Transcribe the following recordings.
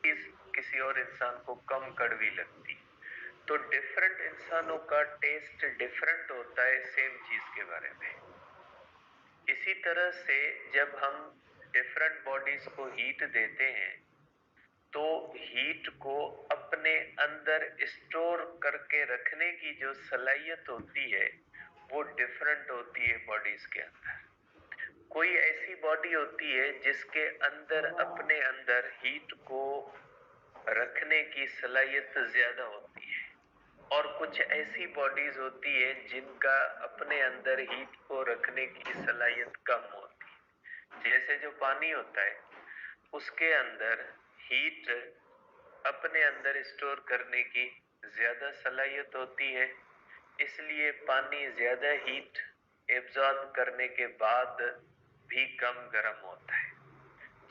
चीज किसी और इंसान को कम कड़वी लगती है। तो डिफरेंट इंसानों का टेस्ट डिफरेंट होता है सेम चीज के बारे में। इसी तरह से जब हम डिफरेंट बॉडीज को हीट देते हैं तो हीट को अपने अंदर स्टोर करके रखने की जो सलाहियत होती है वो डिफरेंट होती है बॉडीज के अंदर। कोई ऐसी बॉडी होती है जिसके अंदर अपने अंदर हीट को रखने की सलाहियत ज्यादा होती है और कुछ ऐसी बॉडीज होती है जिनका अपने अंदर हीट को रखने की सलाहियत कम होती है। जैसे जो पानी होता है उसके अंदर हीट अपने अंदर स्टोर करने की ज्यादा सलाहियत होती है, इसलिए पानी ज्यादा हीट एब्जॉर्ब करने के बाद भी कम गर्म होता है।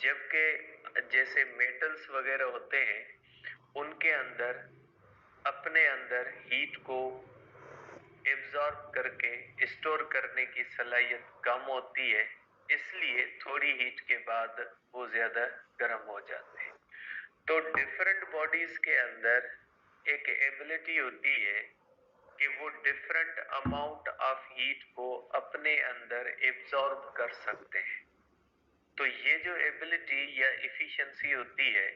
जबकि जैसे मेटल्स वगैरह होते हैं उनके अंदर अपने अंदर हीट को एब्जॉर्ब करके स्टोर करने की सलाहियत कम होती है, इसलिए थोड़ी हीट के बाद वो ज्यादा गर्म हो जाते हैं। तो डिफरेंट बॉडीज के अंदर एक एबिलिटी होती है कि वो डिफरेंट अमाउंट ऑफ हीट को अपने अंदर एब्जॉर्ब कर सकते हैं। तो ये जो एबिलिटी या इफिशिएंसी होती है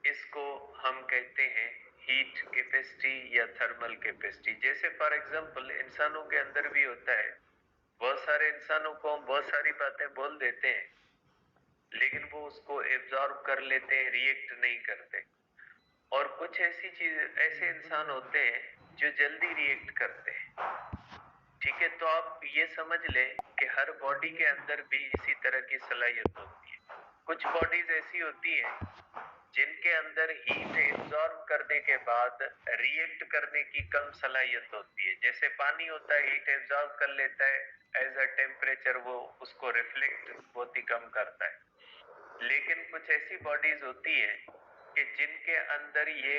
इसको हम कहते हैं हीट कैपेसिटी या थर्मल कैपेसिटी। जैसे फॉर एग्जांपल इंसानों के अंदर भी होता है, बहुत सारे इंसानों को हम बहुत सारी बातें बोल देते हैं लेकिन वो उसको एब्जॉर्ब कर लेते हैं, रिएक्ट नहीं करते। और कुछ ऐसे इंसान होते हैं जो जल्दी रिएक्ट करते हैं। ठीक है, तो आप ये समझ लें कि हर बॉडी के अंदर भी इसी तरह की सलाहियत होती है। कुछ बॉडीज ऐसी होती हैं जिनके अंदर हीट एब्जॉर्ब करने के बाद रिएक्ट करने की कम सलाहियत होती है। जैसे पानी होता है, हीट एब्जॉर्ब कर लेता है, एज अ टेम्परेचर वो उसको रिफ्लेक्ट बहुत ही कम करता है। लेकिन कुछ ऐसी बॉडीज होती है कि जिनके अंदर ये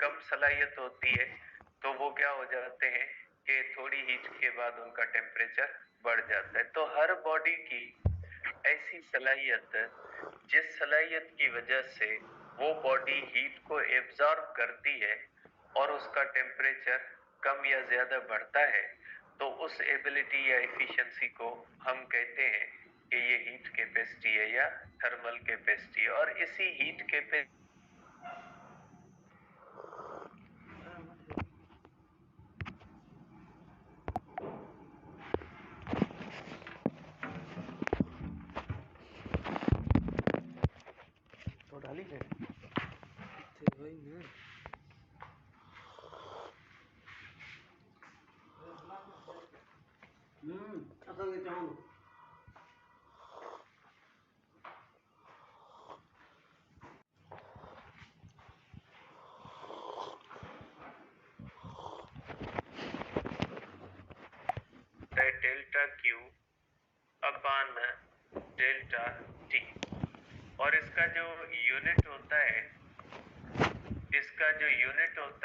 कम सलाहियत होती है, तो वो क्या हो जाते हैं कि थोड़ी हीट के बाद उनका टेम्परेचर बढ़ जाता है। तो हर बॉडी की ऐसी सलाहियत, जिस सलाहियत की वजह से वो बॉडी हीट को एब्जॉर्ब करती है और उसका टेम्परेचर कम या ज्यादा बढ़ता है, तो उस एबिलिटी या एफिशिएंसी को हम कहते हैं कि ये हीट कैपेसिटी है या थर्मल कैपेसिटी। और इसी हीट कैपेसिटी तो डाली है वही ना। असल में चाहूँ delta Q upon delta T. और इसका जो यूनिट होता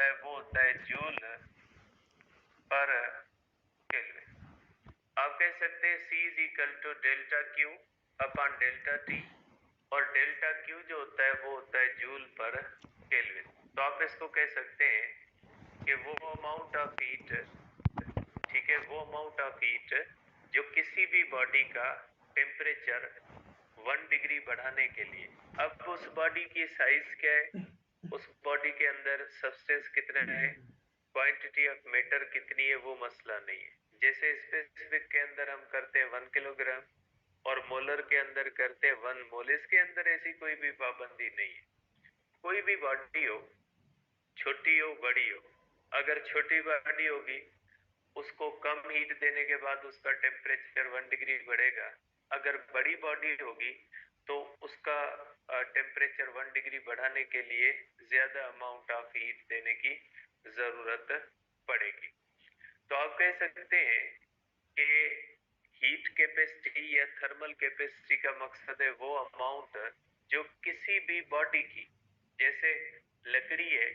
है वो होता है जूल पर केल्विन। आप कह सकते हैं C is equal to delta Q upon delta T, और डेल्टा क्यू जो होता है वो होता है जूल पर केल्विन। तो आप इसको कह सकते हैं कि वो अमाउंट ऑफ हीट, ठीक है, वो अमाउंट ऑफ हीट जो किसी भी बॉडी का टेम्परेचर 1 डिग्री बढ़ाने के लिए, अब उस बॉडी की साइज क्या है, उस बॉडी के अंदर सब्सटेंस कितना है, क्वांटिटी ऑफ मैटर कितनी है, वो मसला नहीं है। जैसे स्पेसिफिक के अंदर हम करते हैं 1 किलोग्राम और मोलर के अंदर करते हैं 1 मोल, इसके अंदर ऐसी कोई भी पाबंदी नहीं है। कोई भी बॉडी हो, छोटी हो बड़ी हो, अगर छोटी बॉडी होगी उसको कम हीट देने के बाद उसका टेम्परेचर 1 डिग्री बढ़ेगा। अगर बड़ी बॉडी होगी तो उसका टेम्परेचर 1 डिग्री बढ़ाने के लिए ज्यादा अमाउंट ऑफ हीट देने की जरूरत पड़ेगी। तो आप कह सकते हैं कि हीट कैपेसिटी या थर्मल कैपेसिटी का मकसद है वो अमाउंट जो किसी भी बॉडी की, जैसे लकड़ी है,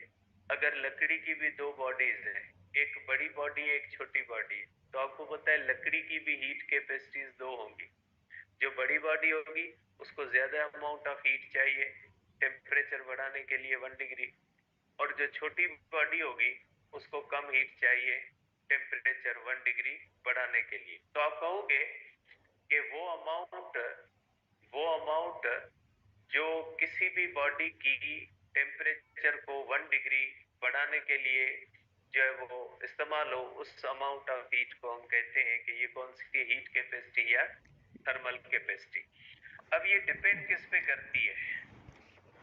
अगर लकड़ी की भी दो बॉडीज है, एक बड़ी बॉडी है एक छोटी बॉडी है, तो आपको पता है लकड़ी की भी हीट कैपेसिटीज दो होंगी। जो बड़ी बॉडी होगी उसको ज्यादा अमाउंट ऑफ हीट चाहिए, टेम्परेचर बढ़ाने के लिए 1 डिग्री, और जो छोटी बॉडी होगी उसको कम हीट चाहिए टेम्परेचर 1 डिग्री बढ़ाने के लिए। तो आप कहोगे कि वो अमाउंट जो किसी भी बॉडी की टेम्परेचर को 1 डिग्री बढ़ाने के लिए जो है वो इस्तेमाल हो, उस अमाउंट ऑफ हीट को हम कहते हैं कि ये कौन सी हीट कैपेसिटी या थर्मल कैपेसिटी। अब ये डिपेंड किस पे करती है,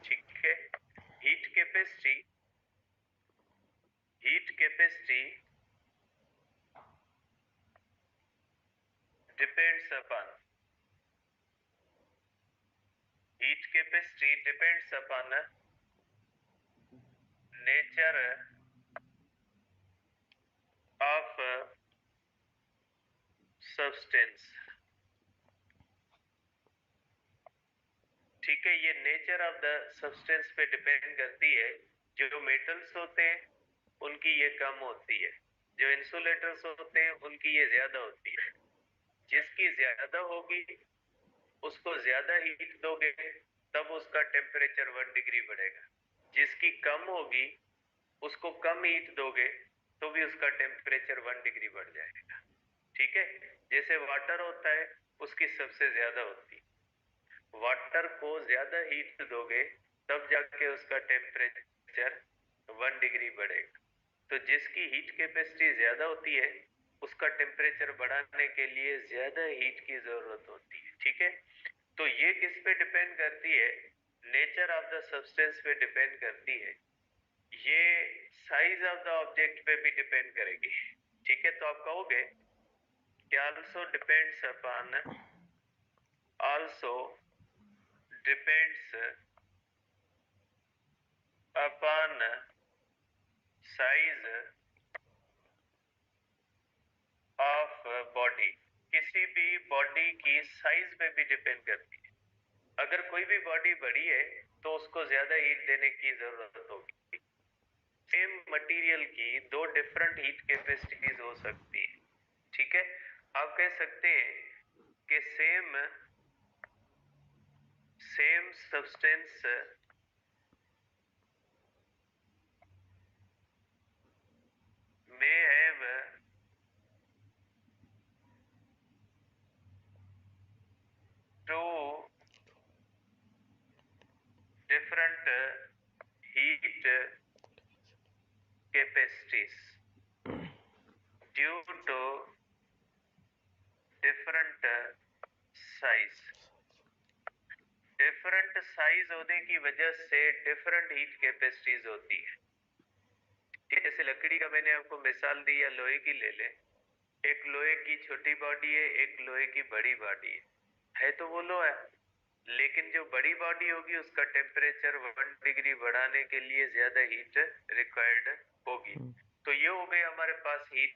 ठीक है। Heat capacity depends upon nature of substance, ठीक है। ये नेचर ऑफ द सब्सटेंस पे डिपेंड करती है। जो मेटल्स होते हैं उनकी ये कम होती है, जो इंसुलेटर्स होते हैं उनकी ये ज्यादा होती है। जिसकी ज्यादा होगी उसको ज्यादा हीट दोगे तब उसका टेम्परेचर 1 डिग्री बढ़ेगा। जिसकी कम होगी उसको कम हीट दोगे तो भी उसका टेम्परेचर 1 डिग्री बढ़ जाएगा, ठीक है। जैसे वाटर होता है उसकी सबसे ज्यादा होती है, वाटर को ज्यादा हीट दोगे तब जाके उसका टेम्परेचर 1 डिग्री बढ़ेगा। तो जिसकी हीट कैपेसिटी ज्यादा होती है उसका टेम्परेचर बढ़ाने के लिए ज्यादा हीट की जरूरत होती है, ठीक है। तो ये किस पे डिपेंड करती है, नेचर ऑफ द सब्सटेंस पे डिपेंड करती है। ये साइज ऑफ द ऑब्जेक्ट पे भी डिपेंड करेगी, ठीक है। तो आप कहोगे कि also depends upon size of body. किसी भी बॉडी की साइज पे भी डिपेंड करती है। अगर कोई भी बॉडी बड़ी है तो उसको ज्यादा हीट देने की जरूरत होगी। सेम मटेरियल की दो डिफरेंट हीट कैपेसिटीज हो सकती है, ठीक है। आप कह सकते हैं कि same substance may have two different heat capacities due to different size। Different size होने की वजह से डिफरेंट हीट कैपेसिटीज होती है। जैसे लकड़ी का मैंने आपको मिसाल दी, या लोहे की ले ले। एक लोहे की छोटी बॉडी है, एक लोहे की बड़ी बॉडी है तो वो लोहा है, लेकिन जो बड़ी बॉडी होगी उसका टेम्परेचर 1 डिग्री बढ़ाने के लिए ज्यादा हीट रिक्वायर्ड होगी। तो ये हो गई हमारे पास heat.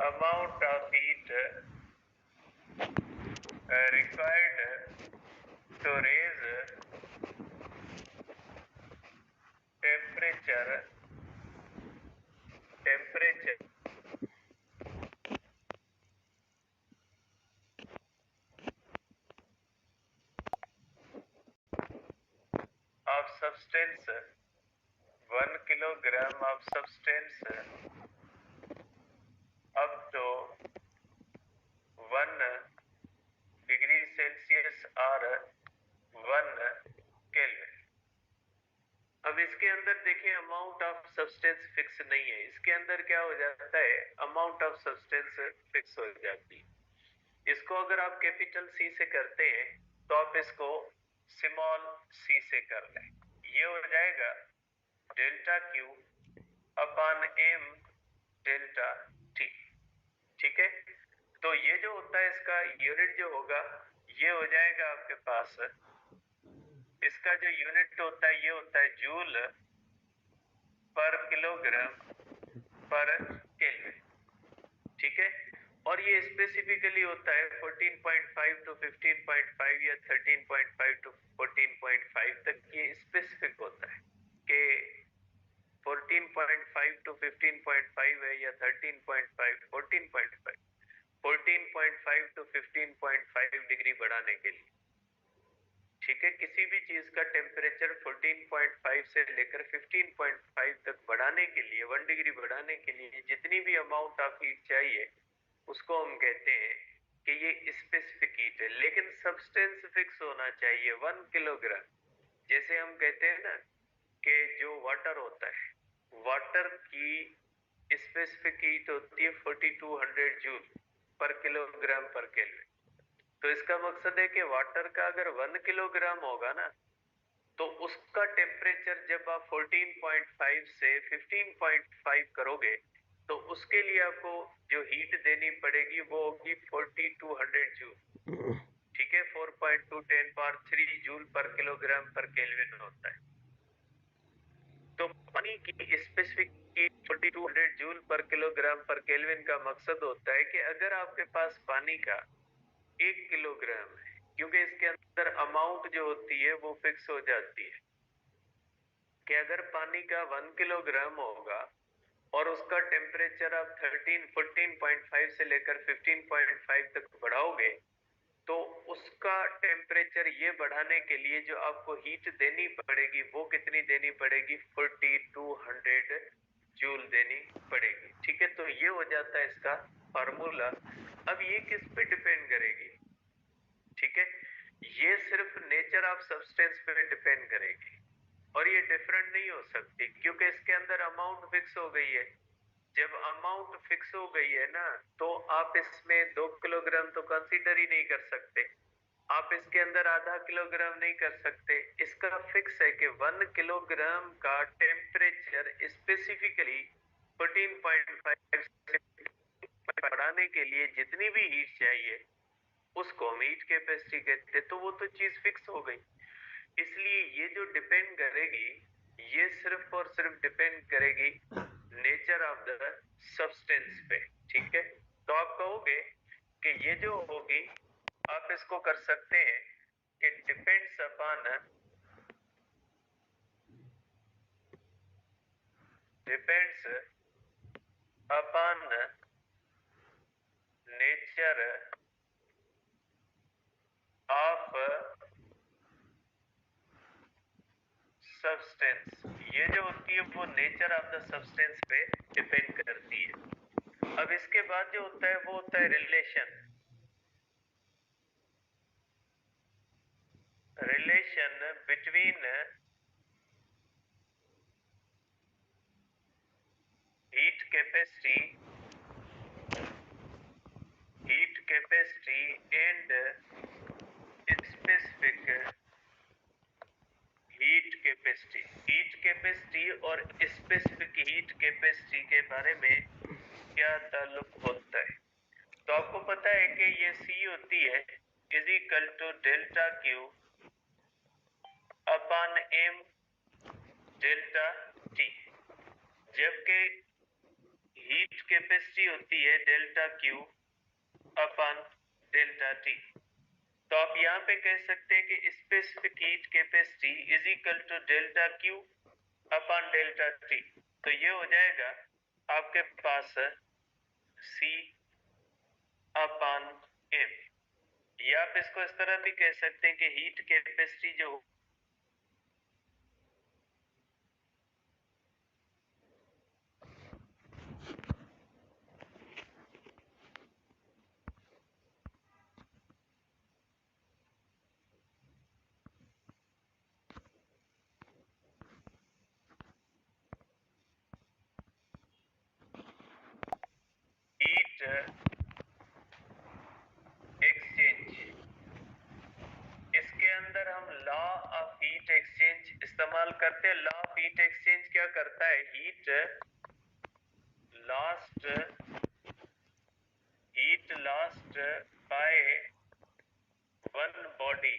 Amount of heat required to raise temperature of substance, 1 kilogram of substance up to 1 degree Celsius or 1 Kelvin। अब इसके अंदर देखिए अमाउंट ऑफ सब्सटेंस फिक्स नहीं है। इसके अंदर क्या हो जाता है, अमाउंट ऑफ सब्सटेंस फिक्स हो जाती है। इसको अगर आप कैपिटल सी से करते हैं तो आप इसको स्मॉल सी से कर लें। ये हो जाएगा delta Q upon M delta T, ठीक है। तो ये जो होता है इसका यूनिट जो होगा ये हो जाएगा आपके पास, इसका जो यूनिट होता है ये होता है जूल पर किलोग्राम पर केल्विन, ठीक है। और ये स्पेसिफिकली होता है 14.5 टू 15.5 या 13.5 टू 14.5 तक ये स्पेसिफिक होता है कि 14.5 to 15.5 है या 13.5, 14.5, 14.5 to 15.5 डिग्री बढ़ाने के लिए। ठीक है, किसी भी चीज का टेम्परेचर 14.5 से लेकर 15.5 तक बढ़ाने के लिए, 1 डिग्री बढ़ाने के लिए जितनी भी अमाउंट ऑफ हीट चाहिए उसको हम कहते हैं कि ये स्पेसिफिक हीट है। लेकिन सब्सटेंस फिक्स होना चाहिए 1 किलोग्राम। जैसे हम कहते हैं ना कि जो वाटर होता है, वाटर की स्पेसिफिक हीट होती है 4200 जूल पर किलोग्राम पर केल्विन। तो इसका मकसद है कि वाटर का अगर 1 किलोग्राम होगा ना तो उसका टेम्परेचर जब आप 14.5 से 15.5 करोगे तो उसके लिए आपको जो हीट देनी पड़ेगी वो होगी 4200 जूल। ठीक है, 4.2 10 पावर 3 जूल पर किलोग्राम पर केल्विन होता है। तो पानी की स्पेसिफिक हीट 4200 जूल पर किलोग्राम पर केल्विन का मकसद होता है कि अगर आपके पास पानी का 1 किलोग्राम है, क्योंकि इसके अंदर अमाउंट जो होती है वो फिक्स हो जाती है कि अगर पानी का 1 किलोग्राम होगा और उसका टेम्परेचर आप 14.5 से लेकर 15.5 तक बढ़ाओगे तो उसका टेम्परेचर ये बढ़ाने के लिए जो आपको हीट देनी पड़ेगी वो कितनी देनी पड़ेगी, 4200 जूल देनी पड़ेगी। ठीक है, तो ये हो जाता है इसका फार्मूला। अब ये किस पे डिपेंड करेगी? ठीक है, ये सिर्फ नेचर ऑफ सब्सटेंस पे डिपेंड करेगी और ये डिफरेंट नहीं हो सकती क्योंकि इसके अंदर अमाउंट फिक्स हो गई है। जब अमाउंट फिक्स हो गई है ना तो आप इसमें 2 किलोग्राम तो कंसीडर ही नहीं कर सकते, आप इसके अंदर आधा किलोग्राम नहीं कर सकते। इसका फिक्स है कि 1 किलोग्राम का टेम्परेचर स्पेसिफिकली 14.5 से बढ़ाने के लिए जितनी भी हीट चाहिए उसको हम हीट कैपेसिटी कहते हैं। तो वो तो चीज फिक्स हो गई, इसलिए ये जो डिपेंड करेगी ये सिर्फ और सिर्फ डिपेंड करेगी नेचर ऑफ द सब्सटेंस पे। ठीक है, तो आप कहोगे कि ये जो होगी आप इसको कर सकते हैं कि depends upon nature of substance. ये जो होती है वो नेचर ऑफ द सब्सटेंस पे डिपेंड करती है। अब इसके बाद जो होता है वो होता है relation between heat capacity and specific heat capacity और स्पेसिफिक हीट कैपेसिटी के बारे में क्या ताल्लुक होता है? तो आपको पता है कि ये C होती है is equal to delta Q upon M delta T, जबकि हीट कैपेसिटी होती है delta Q upon delta T। तो आप यहाँ पे कह सकते हैं कि specific heat capacity is equal to delta Q upon delta T। तो ये हो जाएगा आपके पास C अपॉन M, या आप इसको इस तरह भी कह सकते हैं कि हीट कैपेसिटी जो हीट एक्सचेंज, इसके अंदर हम लॉ ऑफ हीट एक्सचेंज इस्तेमाल करते हैं। लॉ ऑफ हीट एक्सचेंज क्या करता है? Heat lost by one body,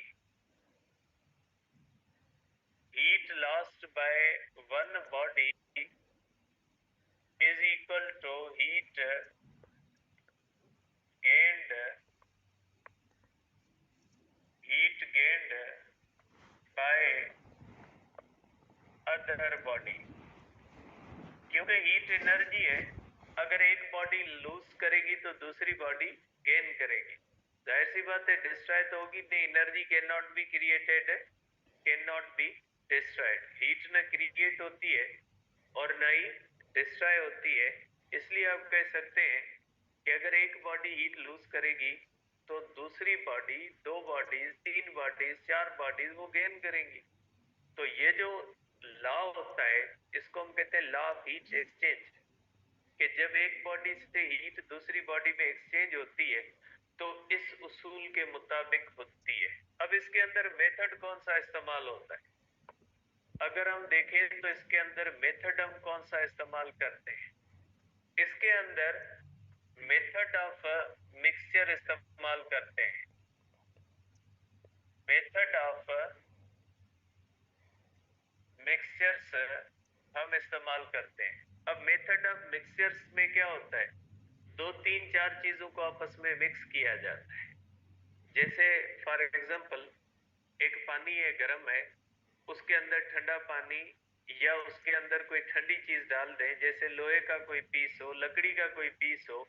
heat lost by one body is equal to heat gained by other body। क्योंकि हीट एनर्जी है, अगर एक बॉडी लूज करेगी तो दूसरी बॉडी गेन करेगी। जाहिर सी बात है डिस्ट्रॉय तो होगी नहीं, energy can not be created, can not be destroyed. Heat न क्रिएट होती है और न ही डिस्ट्रॉय होती है। इसलिए आप कह सकते हैं कि अगर एक बॉडी हीट लूज करेगी तो दूसरी बॉडी, दो बॉडीज, तीन बॉडीज, चार बॉडीज वो गेन करेंगी। तो ये जो लॉ होता है इसको हम कहते हैं लॉ ऑफ हीट एक्सचेंज, कि जब एक बॉडी से हीट दूसरी बॉडी में एक्सचेंज होती है तो इस उसूल के मुताबिक होती है। अब इसके अंदर मेथड कौन सा इस्तेमाल होता है? अगर हम देखें तो इसके अंदर मेथड हम कौन सा इस्तेमाल करते हैं? इसके अंदर मेथड ऑफ मिक्सचर इस्तेमाल करते हैं। मेथड ऑफ मिक्सचर्स हम इस्तेमाल करते हैं। अब मेथड ऑफ मिक्सचर्स में क्या होता है? दो तीन चार चीजों को आपस में मिक्स किया जाता है। जैसे फॉर एग्जांपल एक पानी है, गर्म है, उसके अंदर ठंडा पानी या उसके अंदर कोई ठंडी चीज डाल दें, जैसे लोहे का कोई पीस हो, लकड़ी का कोई पीस हो,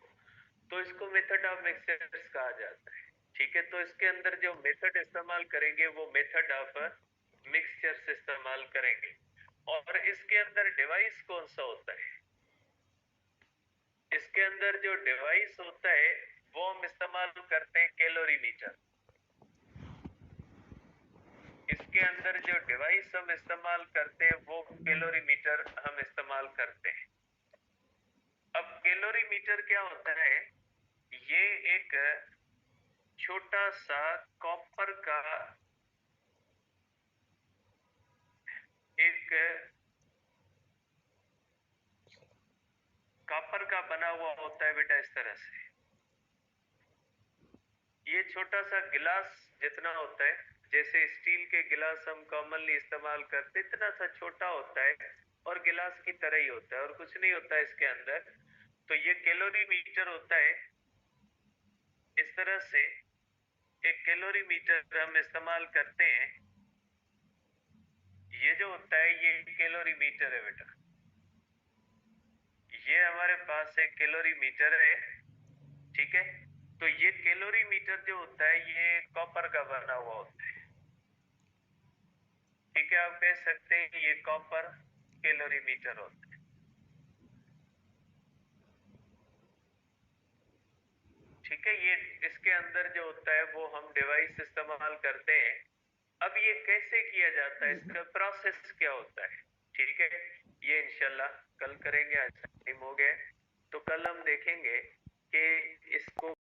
तो इसको मेथड ऑफ मिक्सचर्स कहा जाता है। ठीक है, तो इसके अंदर जो मेथड इस्तेमाल करेंगे वो मेथड ऑफ मिक्सचर्स इस्तेमाल करेंगे। और इसके अंदर डिवाइस कौन सा होता है? इसके अंदर जो डिवाइस होता है वो हम इस्तेमाल करते हैं कैलोरीमीटर। इसके अंदर जो डिवाइस हम इस्तेमाल करते हैं वो कैलोरीमीटर हम इस्तेमाल करते हैं। अब कैलोरीमीटर क्या होता है? ये एक छोटा सा कॉपर का एक कॉपर का बना हुआ होता है बेटा, इस तरह से। ये छोटा सा गिलास जितना होता है, जैसे स्टील के गिलास हम कॉमनली इस्तेमाल करते, इतना सा छोटा होता है और गिलास की तरह ही होता है और कुछ नहीं होता है इसके अंदर। तो ये कैलोरीमीटर होता है। इस तरह से एक कैलोरीमीटर हम इस्तेमाल करते हैं। ये जो होता है ये कैलोरीमीटर है बेटा। ये हमारे पास एक कैलोरीमीटर है, ठीक है। तो ये कैलोरीमीटर जो होता है ये कॉपर का बना हुआ होता है, ठीक है। आप कह सकते हैं ये कॉपर कैलोरीमीटर होता है, ठीक है। ये इसके अंदर जो होता है वो हम डिवाइस इस्तेमाल करते हैं। अब ये कैसे किया जाता है, इसका प्रोसेस क्या होता है, ठीक है, ये इंशाल्लाह कल करेंगे। आज टाइम हो गया तो कल हम देखेंगे